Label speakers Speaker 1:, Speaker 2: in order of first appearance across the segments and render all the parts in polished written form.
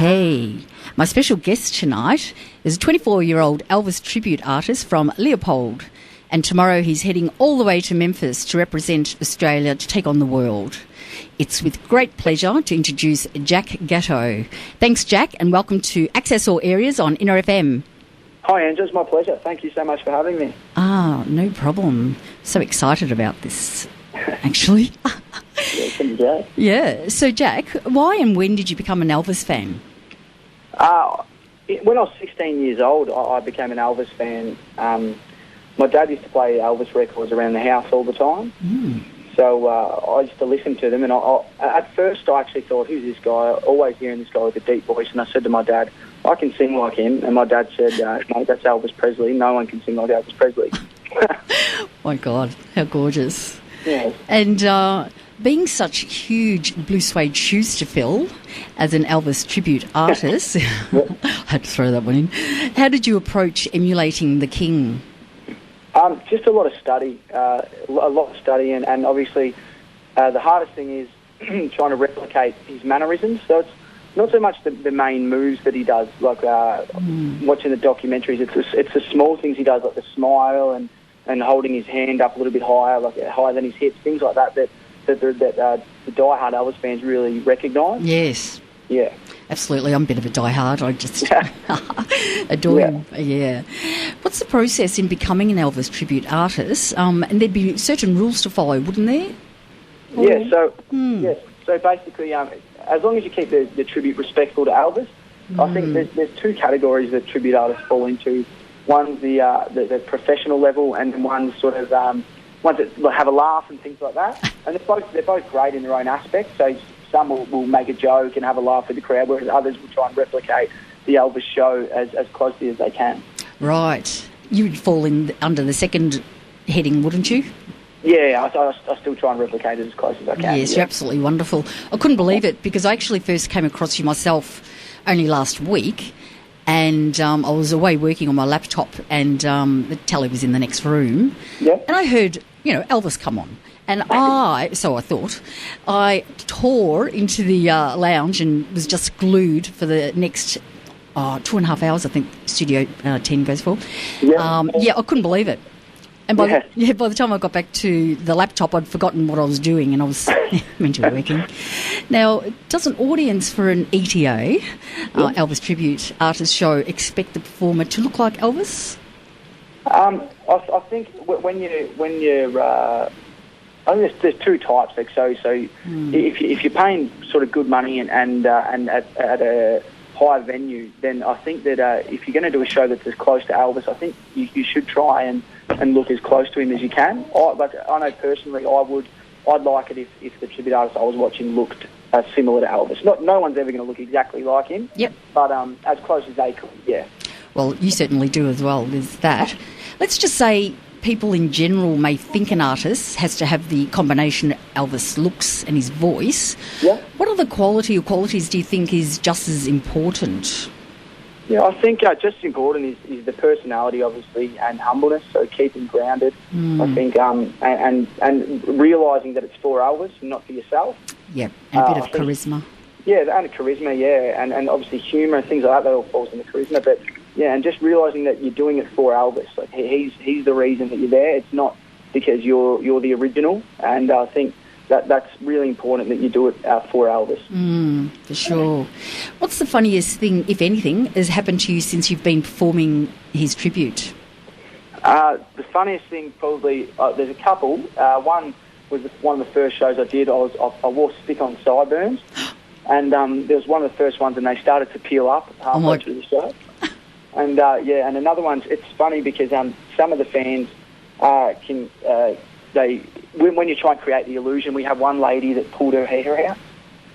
Speaker 1: Okay. My special guest tonight is a 24-year-old Elvis Tribute Artist from Leopold. And tomorrow he's heading all the way to Memphis to represent Australia to take on the world. It's with great pleasure to introduce Jack Gatto. Thanks, Jack, and welcome to Access All Areas on Inner FM.
Speaker 2: Hi, Andrew. It's my pleasure. Thank you so much for having me.
Speaker 1: No problem. So excited about this, actually. Yeah. So, Jack, why and when did you become an Elvis fan?
Speaker 2: When I was 16 years old, I became an Elvis fan. My dad used to play Elvis records around the house all the time. So I used to listen to them, and at first I actually thought, who's this guy? Always hearing this guy with a deep voice, and I said to my dad, I can sing like him. And my dad said, no, that's Elvis Presley. No one can sing like Elvis Presley.
Speaker 1: My God, how gorgeous.
Speaker 2: Yeah.
Speaker 1: And being such huge blue suede shoes to fill as an Elvis tribute artist, I had to throw that one in. How did you approach emulating the King?
Speaker 2: Just a lot of study, and obviously the hardest thing is trying to replicate his mannerisms. So it's not so much the main moves that he does, like watching the documentaries. It's the small things he does, like the smile and holding his hand up a little bit higher, like higher than his hips, things like that the diehard Elvis fans really recognise.
Speaker 1: Yes.
Speaker 2: Yeah.
Speaker 1: Absolutely. I'm a bit of a diehard. I just adore him. Yeah. What's the process in becoming an Elvis tribute artist? And there'd be certain rules to follow, wouldn't there?
Speaker 2: Yeah. So basically, as long as you keep the tribute respectful to Elvis, I think there's two categories that tribute artists fall into. One's the professional level, and one's sort of ones that have a laugh and things like that. And they're both great in their own aspect. So some will make a joke and have a laugh with the crowd, whereas others will try and replicate the Elvis show as closely as they can.
Speaker 1: Right. You would fall in under the second heading, wouldn't you?
Speaker 2: Yeah, I still try and replicate it as close as I can.
Speaker 1: Yes, you're absolutely wonderful. I couldn't believe it because I actually first came across you myself only last week, and I was away working on my laptop, and the telly was in the next room.
Speaker 2: Yeah.
Speaker 1: And I heard, Elvis come on. And so I thought, I tore into the lounge and was just glued for the next 2.5 hours, I think Studio 10 goes for.
Speaker 2: Yeah.
Speaker 1: I couldn't believe it. And by the time I got back to the laptop, I'd forgotten what I was doing, and I was meant to be working. Now, does an audience for an ETA, Elvis Tribute Artist show, expect the performer to look like Elvis?
Speaker 2: I think when you're I think there's two types. Like so if you're paying sort of good money and at a high venue, then I think that if you're going to do a show that's as close to Elvis, I think you should try and look as close to him as you can. But I know personally, I'd like it if the tribute artist I was watching looked similar to Elvis. No one's ever going to look exactly like him.
Speaker 1: Yep.
Speaker 2: But as close as they could, yeah.
Speaker 1: Well, you certainly do as well. There's that. Let's just say people in general may think an artist has to have the combination Elvis looks and his voice.
Speaker 2: Yeah.
Speaker 1: What other qualities do you think is just as important?
Speaker 2: Yeah, I think just as important is the personality, obviously, and humbleness. So keeping grounded. I think, and realising that it's for Elvis and not for yourself.
Speaker 1: Yeah, and a bit of charisma.
Speaker 2: Yeah, and charisma. Yeah, and obviously humour and things like that all falls into charisma. But yeah, and just realising that you're doing it for Elvis. Like he's the reason that you're there. It's not because you're the original. And I think that's really important that you do it for Elvis.
Speaker 1: For sure. What's the funniest thing, if anything, has happened to you since you've been performing his tribute?
Speaker 2: The funniest thing probably there's a couple. One was one of the first shows I did. I wore stick-on sideburns, and there was one of the first ones, and they started to peel up halfway through the show. And and another one. It's funny because some of the fans when you try and create the illusion, we have one lady that pulled her hair out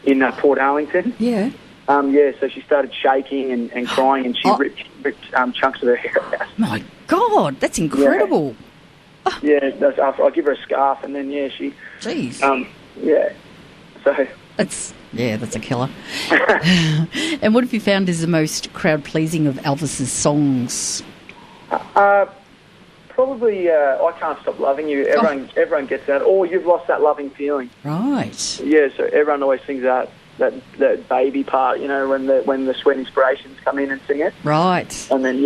Speaker 2: in Port Arlington.
Speaker 1: Yeah.
Speaker 2: So she started shaking and crying, and she ripped chunks of her hair out.
Speaker 1: My God, that's incredible.
Speaker 2: Yeah, I give her a scarf, and then she.
Speaker 1: Jeez.
Speaker 2: So.
Speaker 1: That's a killer. And what have you found is the most crowd-pleasing of Elvis's songs?
Speaker 2: Probably I Can't Stop Loving You. Everyone gets that. Or You've Lost That Loving Feeling.
Speaker 1: Right.
Speaker 2: Yeah, so everyone always sings that. that baby part, you know, when the Sweet Inspirations come in and sing it.
Speaker 1: Right.
Speaker 2: And then,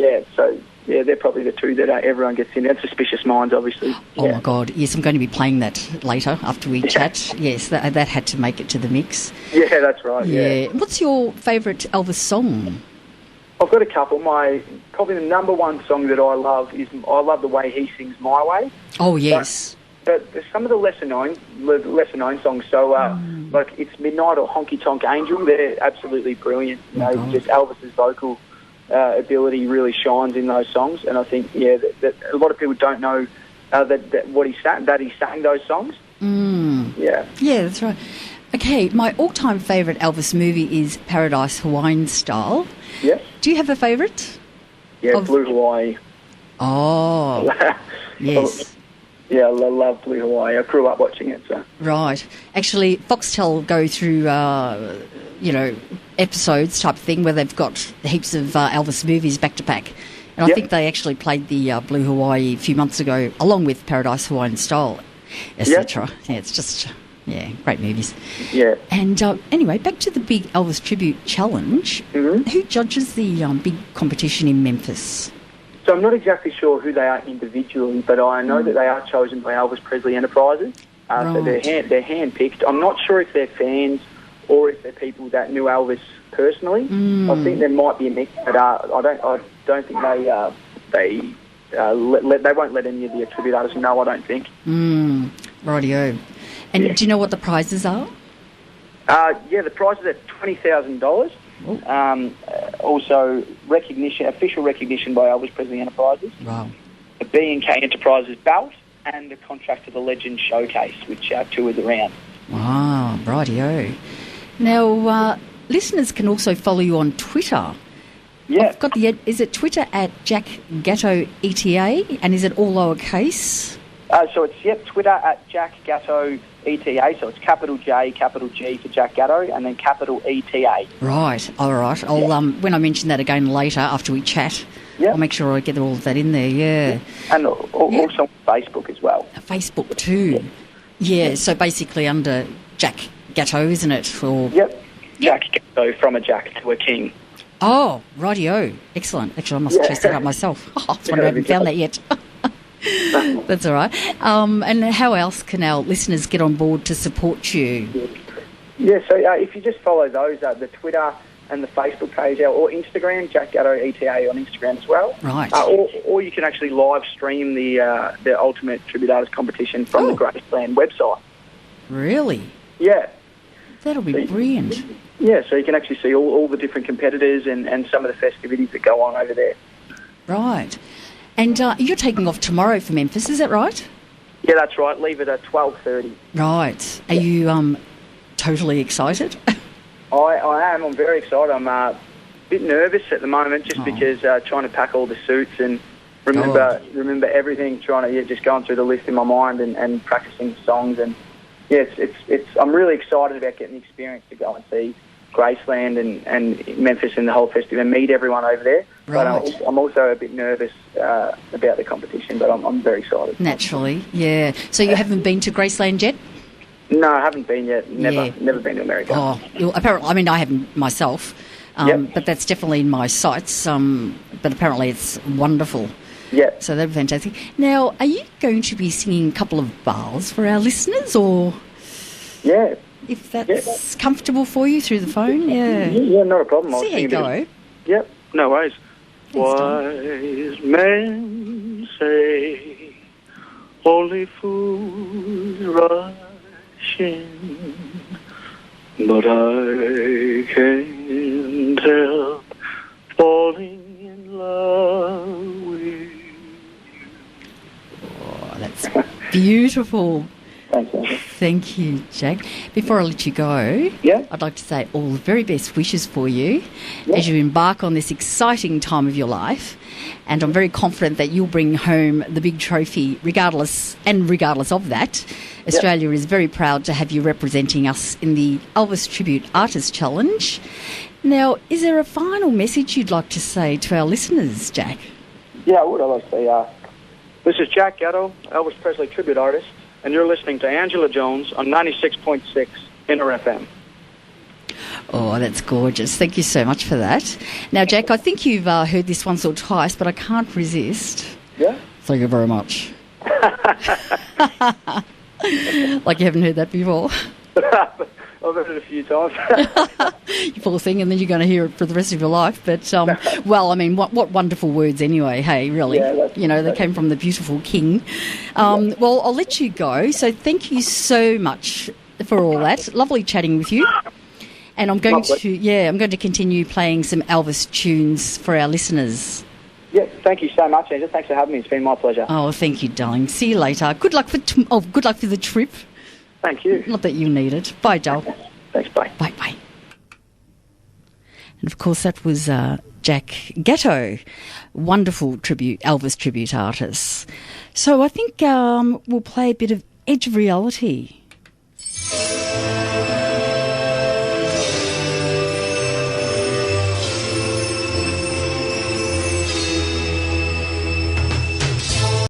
Speaker 2: they're probably the two that everyone gets in. And Suspicious Minds, obviously.
Speaker 1: Oh, my God. Yes, I'm going to be playing that later after we chat. Yes, that had to make it to the mix.
Speaker 2: Yeah, that's right.
Speaker 1: Yeah. What's your favourite Elvis song?
Speaker 2: I've got a couple. Probably the number one song that I love the way he sings My Way.
Speaker 1: Oh, yes.
Speaker 2: But some of the lesser known songs, so like It's Midnight or Honky Tonk Angel, they're absolutely brilliant. You know, just Elvis's vocal ability really shines in those songs, and I think that a lot of people don't know that he sang those songs. Yeah,
Speaker 1: that's right. Okay, my all-time favourite Elvis movie is Paradise Hawaiian Style.
Speaker 2: Yes.
Speaker 1: Do you have a favourite?
Speaker 2: Yeah, Blue Hawaii.
Speaker 1: Oh, yes.
Speaker 2: Yeah, I love Blue Hawaii. I grew up watching it. So.
Speaker 1: Right. Actually, Foxtel go through, episodes type of thing where they've got heaps of Elvis movies back to back. And I think they actually played the Blue Hawaii a few months ago, along with Paradise Hawaiian Style, etc. Yeah, it's just, great movies.
Speaker 2: Yeah.
Speaker 1: And anyway, back to the big Elvis Tribute Challenge.
Speaker 2: Mm-hmm.
Speaker 1: Who judges the big competition in Memphis?
Speaker 2: So I'm not exactly sure who they are individually, but I know that they are chosen by Elvis Presley Enterprises. So they're hand-picked. I'm not sure if they're fans or if they're people that knew Elvis personally. I think there might be a mix, but I don't think they won't let any of the tribute artists know. I don't think.
Speaker 1: Rightio. And do you know what the prizes are?
Speaker 2: The prizes are $20,000. Also, official recognition by Elvis Presley Enterprises.
Speaker 1: Wow.
Speaker 2: A B&K Enterprises belt and a contract to the Legend Showcase, which tours around.
Speaker 1: Wow, rightio. Now, listeners can also follow you on Twitter.
Speaker 2: Yeah.
Speaker 1: I've got is it Twitter at Jack Gatto ETA, and is it all lowercase?
Speaker 2: So it's, Twitter at Jack Gatto ETA, so it's capital J, capital G for Jack Gatto, and then capital ETA.
Speaker 1: Right, all right. I'll when I mention that again later after we chat, I'll make sure I get all of that in there,
Speaker 2: And also on Facebook as well.
Speaker 1: Facebook too. Yeah, so basically under Jack Gatto, isn't it? Or
Speaker 2: Jack Gatto, from a Jack to a king.
Speaker 1: Oh, rightio. Excellent. Actually, I must test that out myself. I haven't found that yet. That's all right. And how else can our listeners get on board to support you?
Speaker 2: Yeah, so if you just follow those, the Twitter and the Facebook page, or Instagram, Jack Gatto ETA on Instagram as well.
Speaker 1: Right.
Speaker 2: Or you can actually live stream the Ultimate Tribute Artist competition from the Graceland website.
Speaker 1: Really?
Speaker 2: Yeah.
Speaker 1: That'll be brilliant.
Speaker 2: Yeah, so you can actually see all the different competitors and some of the festivities that go on over there.
Speaker 1: Right. And you're taking off tomorrow for Memphis, is that right?
Speaker 2: Yeah, that's right. Leave it at 12:30.
Speaker 1: Right. Are you totally excited?
Speaker 2: I am. I'm very excited. I'm a bit nervous at the moment just because trying to pack all the suits and remember everything, trying to just going through the list in my mind and practicing songs. And I'm really excited about getting the experience to go and see Graceland and Memphis and the whole festival and meet everyone over there.
Speaker 1: Right.
Speaker 2: But I'm also a bit nervous about the competition, but I'm very excited.
Speaker 1: Naturally, yeah. So you haven't been to Graceland yet?
Speaker 2: No, I haven't been yet. Never been to America.
Speaker 1: Oh, apparently, I mean, I haven't myself, but that's definitely in my sights. But apparently it's wonderful.
Speaker 2: Yeah.
Speaker 1: So that'd be fantastic. Now, are you going to be singing a couple of bars for our listeners, or...
Speaker 2: Yeah.
Speaker 1: If that's comfortable for you through the phone,
Speaker 2: Yeah, not a problem.
Speaker 1: See how you go.
Speaker 2: Yep, no worries.
Speaker 1: Thanks,
Speaker 2: Wise men say only fools rush in, but I can't help falling in love with you.
Speaker 1: Oh, that's beautiful. Thank you, Jack. Before I let you go, I'd like to say all the very best wishes for you as you embark on this exciting time of your life. And I'm very confident that you'll bring home the big trophy regardless of that. Australia is very proud to have you representing us in the Elvis Tribute Artist Challenge. Now, is there a final message you'd like to say to our listeners, Jack?
Speaker 2: Yeah, I would. I'd like to say, this is Jack Gatto, Elvis Presley Tribute Artist, and you're listening to Angela Jones on 96.6 Inter FM.
Speaker 1: Oh, that's gorgeous. Thank you so much for that. Now, Jack, I think you've heard this once or twice, but I can't resist.
Speaker 2: Yeah?
Speaker 1: Thank you very much. Like you haven't heard that before.
Speaker 2: I've heard it a few times.
Speaker 1: You poor thing, and then you're going to hear it for the rest of your life. But, well, I mean, what wonderful words anyway, hey, really.
Speaker 2: Yeah,
Speaker 1: they came from the beautiful king. Well, I'll let you go. So thank you so much for all that. Lovely chatting with you. And I'm going to continue playing some Elvis tunes for our listeners.
Speaker 2: Yeah, thank you so much, Angela. Thanks for having me. It's been my pleasure.
Speaker 1: Oh, thank you, darling. See you later. Good luck for the trip.
Speaker 2: Thank you.
Speaker 1: Not that you need it. Bye, Joel.
Speaker 2: Thanks, bye.
Speaker 1: Bye. And, of course, that was Jack Gatto, wonderful Elvis tribute artist. So I think we'll play a bit of Edge of Reality.